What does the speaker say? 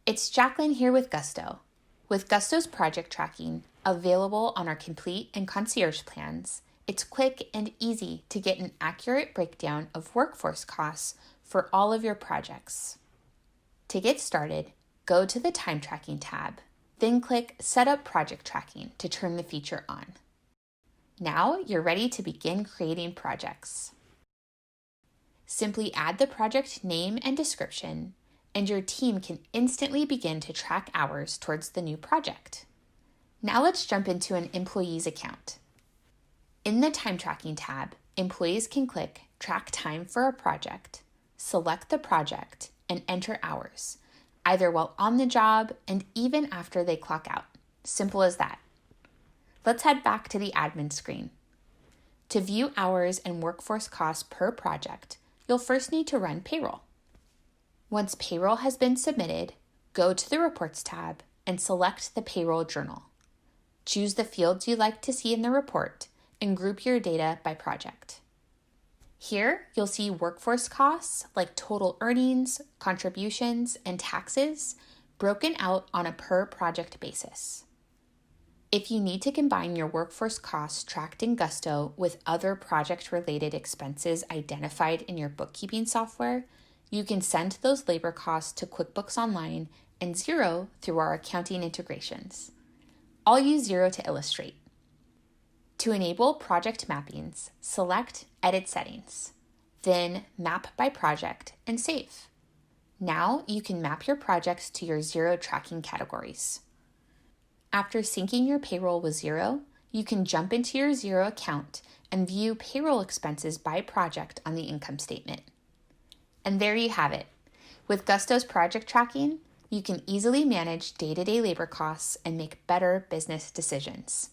It's Jacqueline here with Gusto. With Gusto's project tracking available on our complete and concierge plans, it's quick and easy to get an accurate breakdown of workforce costs for all of your projects. To get started, go to the Time Tracking tab, then click Set up Project Tracking to turn the feature on. Now you're ready to begin creating projects. Simply add the project name and description, and your team can instantly begin to track hours towards the new project. Now let's jump into an employee's account. In the Time Tracking tab, employees can click Track Time for a project, select the project, and enter hours, either while on the job and even after they clock out. Simple as that. Let's head back to the admin screen. To view hours and workforce costs per project, you'll first need to run payroll. Once payroll has been submitted, go to the Reports tab and select the payroll journal. Choose the fields you'd like to see in the report and group your data by project. Here, you'll see workforce costs like total earnings, contributions, and taxes broken out on a per project basis. If you need to combine your workforce costs tracked in Gusto with other project-related expenses identified in your bookkeeping software, you can send those labor costs to QuickBooks Online and Xero through our accounting integrations. I'll use Xero to illustrate. To enable project mappings, select Edit Settings, then Map by Project and save. Now you can map your projects to your Xero tracking categories. After syncing your payroll with Xero, you can jump into your Xero account and view payroll expenses by project on the income statement. And there you have it. With Gusto's project tracking, you can easily manage day-to-day labor costs and make better business decisions.